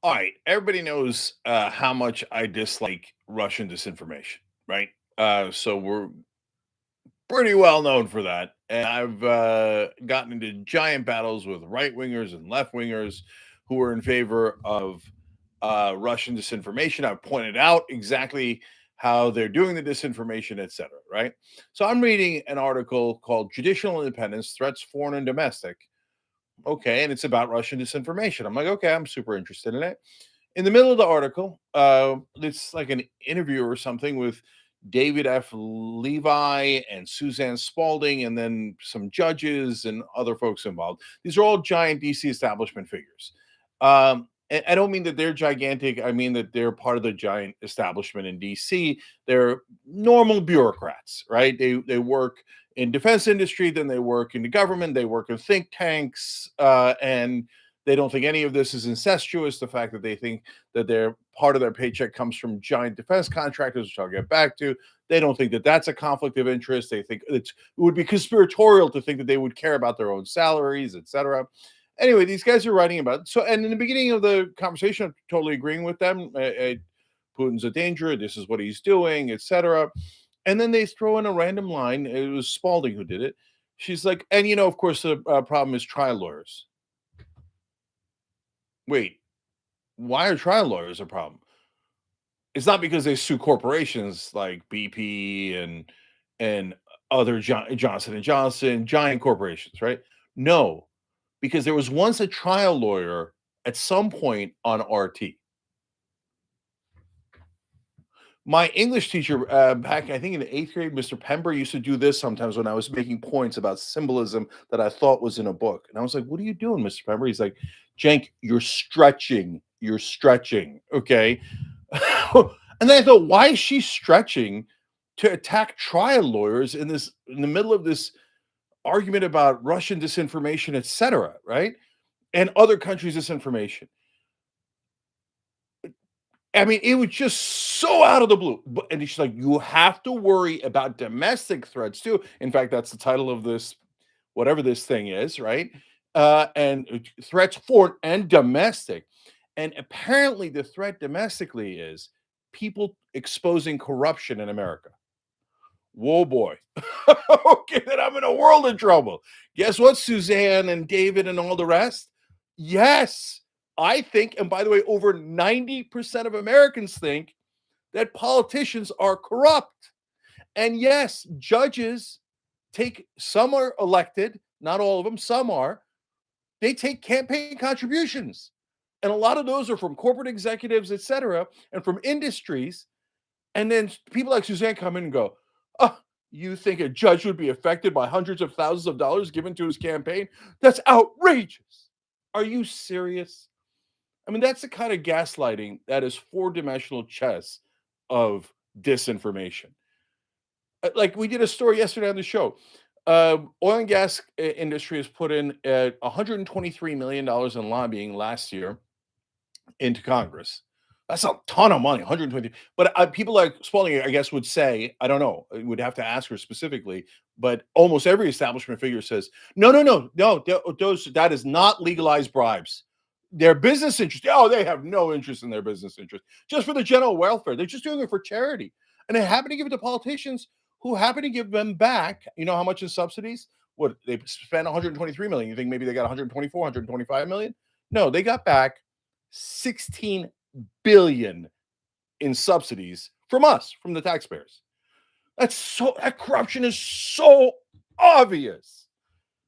All right, everybody knows how much I dislike Russian disinformation, right? So we're pretty well known for that. And I've gotten into giant battles with right wingers and left wingers who are in favor of Russian disinformation. I've pointed out exactly how they're doing the disinformation, etc. Right? So I'm reading an article called "Judicial Independence: Threats Foreign and Domestic." Okay, and it's about Russian disinformation. I'm like, okay, I'm super interested in it. In the middle of the article, it's like an interview or something with David F. Levi and Suzanne Spalding, and then some judges and other folks involved. These are all giant DC establishment figures. And I don't mean that they're gigantic. I mean that they're part of the giant establishment in DC. They're normal bureaucrats, right? They work in defense industry, then they work in the government, they work in think tanks, and they don't think any of this is incestuous. The fact that they think that their part of their paycheck comes from giant defense contractors, which I'll get back to, they don't think that that's a conflict of interest. They think it would be conspiratorial to think that they would care about their own salaries, etc. Anyway, these guys are writing about it. So, and in the beginning of the conversation, I'm totally agreeing with them. Putin's a danger. This is what he's doing, etc. And then they throw in a random line. It was Spalding who did it. She's like, and of course, the problem is trial lawyers. Wait, why are trial lawyers a problem? It's not because they sue corporations like BP and other Johnson and Johnson, giant corporations, right? No, because there was once a trial lawyer at some point on RT. My English teacher back, I think in the eighth grade, Mr. Pember used to do this sometimes when I was making points about symbolism that I thought was in a book. And I was like, "What are you doing, Mr. Pember?" He's like, "Jenk, you're stretching. You're stretching." Okay. And then I thought, why is she stretching to attack trial lawyers in the middle of this argument about Russian disinformation, etc., right? And other countries' disinformation. I mean, it was just so out of the blue. And she's like, you have to worry about domestic threats too. In fact, that's the title of this, whatever this thing is, right? And threats foreign and domestic. And apparently, the threat domestically is people exposing corruption in America. Whoa, boy. Okay, then I'm in a world of trouble. Guess what, Suzanne and David and all the rest? Yes, I think, and by the way, over 90% of Americans think that politicians are corrupt. And yes, judges some are elected, not all of them, some are. They take campaign contributions. And a lot of those are from corporate executives, etc., and from industries. And then people like Suzanne come in and go, "Oh, you think a judge would be affected by hundreds of thousands of dollars given to his campaign? That's outrageous." Are you serious? I mean, that's the kind of gaslighting that is four-dimensional chess of disinformation. Like we did a story yesterday on the show. Oil and gas industry has put in $123 million in lobbying last year into Congress. That's a ton of money, 120. But people like Spalding, I guess, would say, I don't know, I would have to ask her specifically, but almost every establishment figure says, no, no, no, no, that is not legalized bribes. Their business interest, oh, they have no interest in their business interest, just for the general welfare. They're just doing it for charity. And they happen to give it to politicians who happen to give them back. You know how much in subsidies? What they spent 123 million. You think maybe they got 124, 125 million? No, they got back 16 billion in subsidies from us, from the taxpayers. That corruption is so obvious.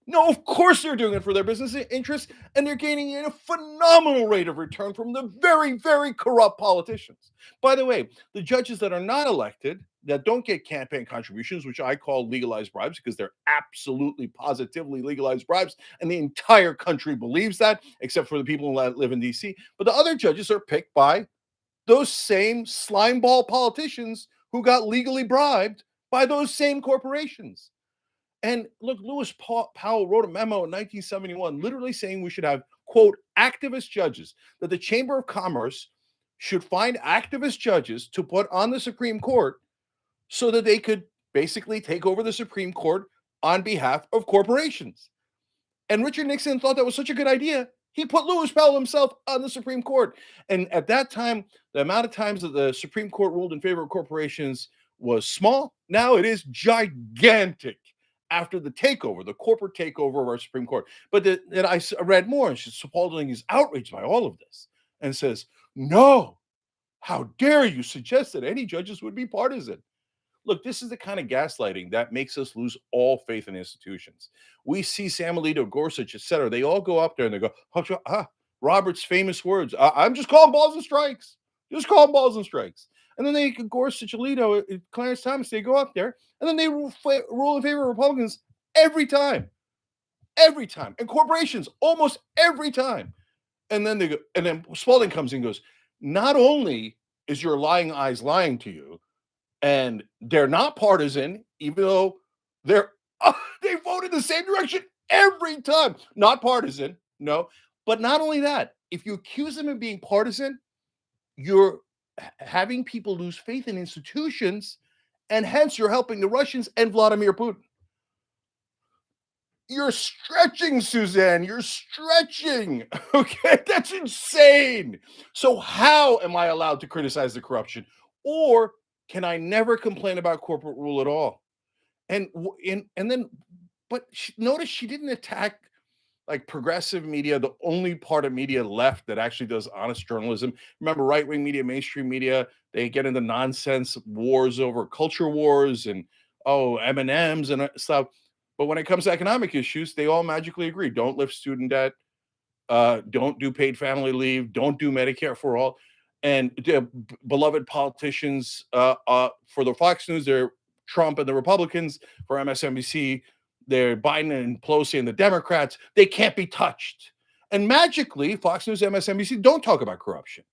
No, of course they're doing it for their business interests, and they're gaining a phenomenal rate of return from the very, very corrupt politicians. By the way, the judges that are not elected, that don't get campaign contributions, which I call legalized bribes because they're absolutely positively legalized bribes, and the entire country believes that, except for the people that live in DC. But the other judges are picked by those same slimeball politicians who got legally bribed by those same corporations. And look, Lewis Powell wrote a memo in 1971 literally saying we should have, quote, activist judges, that the Chamber of Commerce should find activist judges to put on the Supreme Court so that they could basically take over the Supreme Court on behalf of corporations. And Richard Nixon thought that was such a good idea He put Lewis Powell himself on the Supreme Court. And at that time, the amount of times that the Supreme Court ruled in favor of corporations was small. Now it is gigantic after the takeover, the corporate takeover of our Supreme Court. But then read more, and she's supposedly is outraged by all of this and says, no, how dare you suggest that any judges would be partisan? Look, this is the kind of gaslighting that makes us lose all faith in institutions. We see Sam Alito, Gorsuch, et cetera. They all go up there and they go, Robert's famous words, I'm just calling balls and strikes. Just calling balls and strikes. And then they, Gorsuch, Alito, Clarence Thomas, they go up there and then they rule in favor of Republicans every time. Every time. And corporations, almost every time. And then they go, and then Spalding comes in and goes, not only is your lying eyes lying to you, and they're not partisan, even though they're they vote in the same direction every time. Not partisan, no. But not only that, if you accuse them of being partisan, you're having people lose faith in institutions, and hence you're helping the Russians and Vladimir Putin. You're stretching, Suzanne. You're stretching. Okay, that's insane. So how am I allowed to criticize the corruption, or can I never complain about corporate rule at all? And then, but notice she didn't attack like progressive media, the only part of media left that actually does honest journalism. Remember, right wing media, mainstream media, they get into nonsense wars over culture wars and M and M's and stuff. But when it comes to economic issues, they all magically agree: don't lift student debt, don't do paid family leave, don't do Medicare for all. And the beloved politicians for the Fox News, they're Trump and the Republicans. For MSNBC, they're Biden and Pelosi and the Democrats. They can't be touched. And magically, Fox News, MSNBC don't talk about corruption.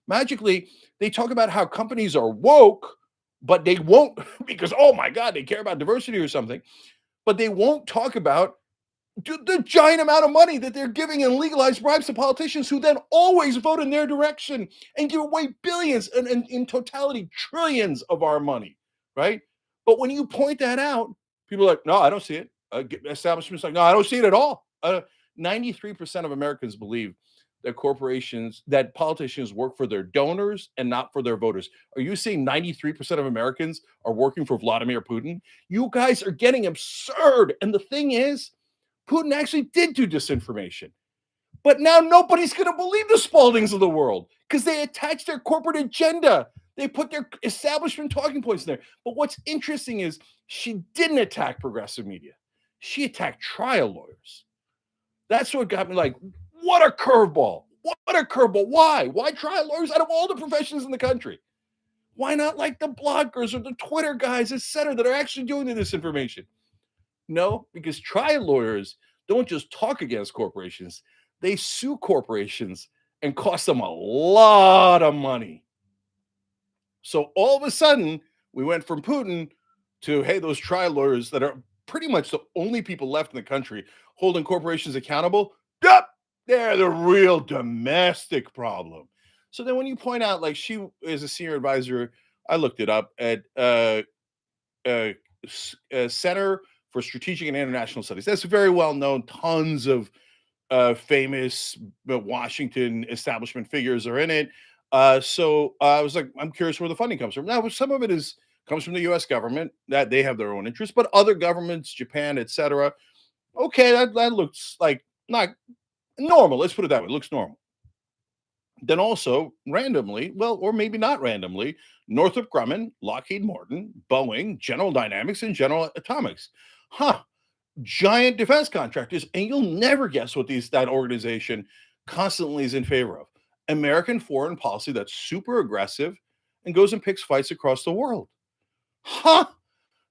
Magically, they talk about how companies are woke, but they won't because, oh my God, they care about diversity or something. But they won't talk about the giant amount of money that they're giving in legalized bribes to politicians who then always vote in their direction and give away billions and in totality trillions of our money, right? But when you point that out, people are like, no, I don't see it. Establishments like, no, I don't see it at all. 93% of Americans believe that that politicians work for their donors and not for their voters. Are you saying 93% of Americans are working for Vladimir Putin? You guys are getting absurd. And the thing is, Putin actually did do disinformation. But now nobody's going to believe the Spaldings of the world because they attach their corporate agenda. They put their establishment talking points in there. But what's interesting is she didn't attack progressive media. She attacked trial lawyers. That's what got me like, what a curveball. What a curveball. Why? Why trial lawyers out of all the professions in the country? Why not like the bloggers or the Twitter guys, et cetera, that are actually doing the disinformation? No, because trial lawyers don't just talk against corporations, they sue corporations and cost them a lot of money. So all of a sudden, we went from Putin to, hey, those trial lawyers that are pretty much the only people left in the country holding corporations accountable. Yep, they're the real domestic problem. So then when you point out, like she is a senior advisor, I looked it up at uh, Center for Strategic and International Studies. That's very well known. Tons of famous Washington establishment figures are in it. So I was like, I'm curious where the funding comes from. Now, some of it comes from the U.S. government that they have their own interests, but other governments, Japan, etc. Okay, that looks like not normal. Let's put it that way. It looks normal. Then also randomly, well, or maybe not randomly, Northrop Grumman, Lockheed Martin, Boeing, General Dynamics, and General Atomics. Huh. Giant defense contractors, and you'll never guess what that organization constantly is in favor of. American foreign policy that's super aggressive and goes and picks fights across the world. Huh?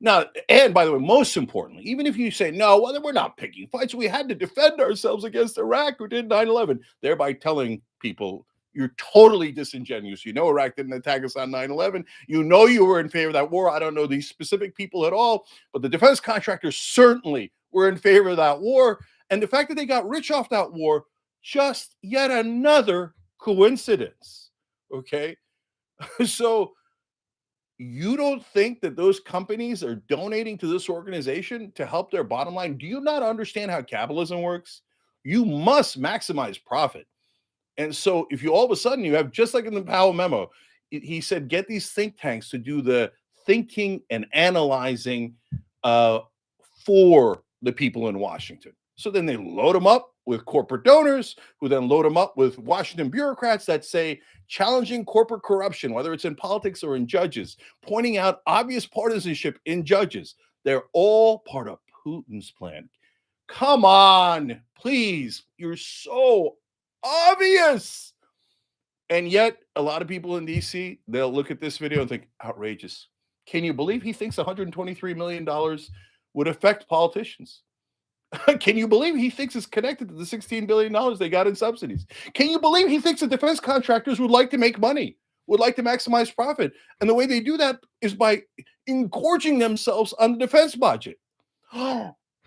Now, and by the way, most importantly, even if you say, no, well, we're not picking fights, we had to defend ourselves against Iraq who did 9 11, thereby telling people you're totally disingenuous. You know, Iraq didn't attack us on 9 11. You know, you were in favor of that war. I don't know these specific people at all, but the defense contractors certainly were in favor of that war. And the fact that they got rich off that war, just yet another coincidence. Okay. So, you don't think that those companies are donating to this organization to help their bottom line? Do you not understand how capitalism works? You must maximize profit. And so if you all of a sudden you have, just like in the Powell memo, he said, get these think tanks to do the thinking and analyzing uh, for the people in Washington. So then they load them up with corporate donors, who then load them up with Washington bureaucrats that say challenging corporate corruption, whether it's in politics or in judges, pointing out obvious partisanship in judges. They're all part of Putin's plan. Come on, please. You're so obvious. And yet, a lot of people in DC, they'll look at this video and think, outrageous. Can you believe he thinks $123 million would affect politicians? Can you believe he thinks it's connected to the $16 billion they got in subsidies? Can you believe he thinks that defense contractors would like to make money, would like to maximize profit? And the way they do that is by engorging themselves on the defense budget.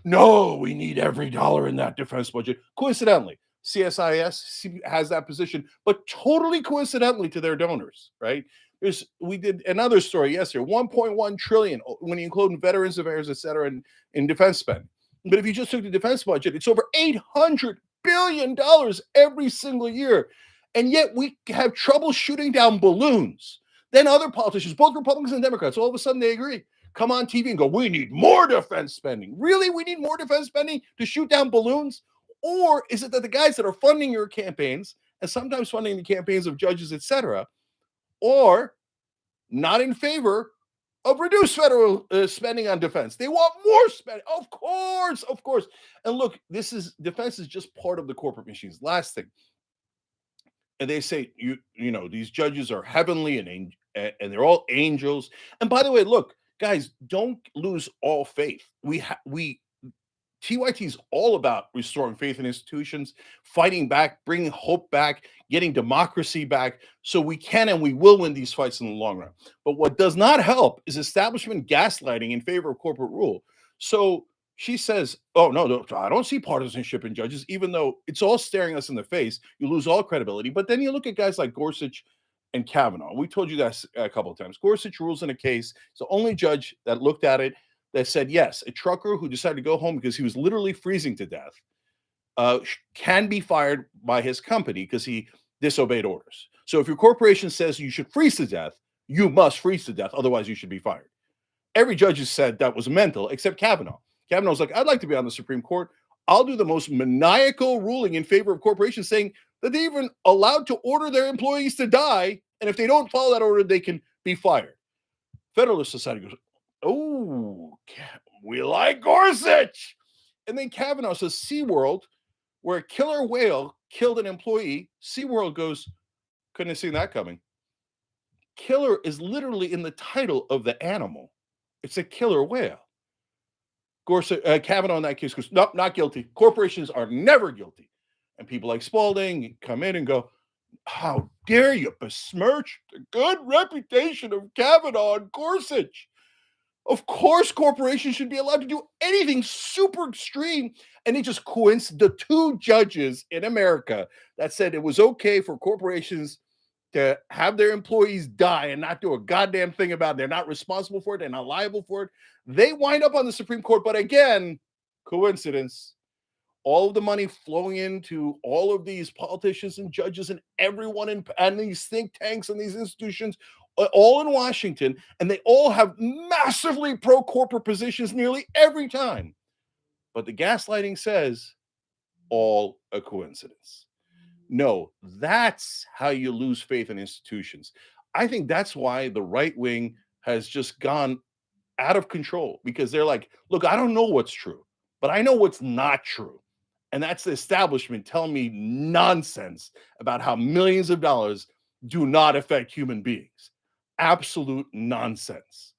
No, we need every dollar in that defense budget. Coincidentally, CSIS has that position, but totally coincidentally to their donors, right? We did another story yesterday, 1.1 trillion when you include veterans affairs, et cetera, in defense spend. But if you just took the defense budget, it's over $800 billion every single year. And yet we have trouble shooting down balloons. Then other politicians, both Republicans and Democrats, all of a sudden they agree, come on TV and go, we need more defense spending. Really? We need more defense spending to shoot down balloons? Or is it that the guys that are funding your campaigns and sometimes funding the campaigns of judges, et cetera, are not in favor of reduced federal spending on defense? They want more spending. Of course. And look, defense is just part of the corporate machines. Last thing. And they say, you know, these judges are heavenly and they're all angels. And by the way, look, guys, don't lose all faith. TYT is all about restoring faith in institutions, fighting back, bringing hope back, getting democracy back, so we can and we will win these fights in the long run. But what does not help is establishment gaslighting in favor of corporate rule. So she says, oh, no, I don't see partisanship in judges, even though it's all staring us in the face. You lose all credibility. But then you look at guys like Gorsuch and Kavanaugh. We told you that a couple of times. Gorsuch rules in a case. It's the only judge that looked at it that said, yes, a trucker who decided to go home because he was literally freezing to death can be fired by his company because he disobeyed orders. So if your corporation says you should freeze to death, you must freeze to death. Otherwise, you should be fired. Every judge has said that was mental, except Kavanaugh. Kavanaugh's like, I'd like to be on the Supreme Court. I'll do the most maniacal ruling in favor of corporations, saying that they're even allowed to order their employees to die. And if they don't follow that order, they can be fired. Federalist Society goes, oh, we like Gorsuch. And then Kavanaugh says SeaWorld, where a killer whale killed an employee. SeaWorld goes, couldn't have seen that coming. Killer is literally in the title of the animal. It's a killer whale. Kavanaugh in that case goes, nope, not guilty. Corporations are never guilty. And people like Spalding come in and go, how dare you besmirch the good reputation of Kavanaugh and Gorsuch? Of course, corporations should be allowed to do anything super extreme. And it just coincided the two judges in America that said it was okay for corporations to have their employees die and not do a goddamn thing about it. They're not responsible for it. They're not liable for it. They wind up on the Supreme Court. But again, coincidence. All of the money flowing into all of these politicians and judges and everyone and these think tanks and these institutions, all in Washington, and they all have massively pro-corporate positions nearly every time. But the gaslighting says all a coincidence. No, that's how you lose faith in institutions. I think that's why the right wing has just gone out of control, because they're like, look, I don't know what's true, but I know what's not true. And that's the establishment telling me nonsense about how millions of dollars do not affect human beings. Absolute nonsense.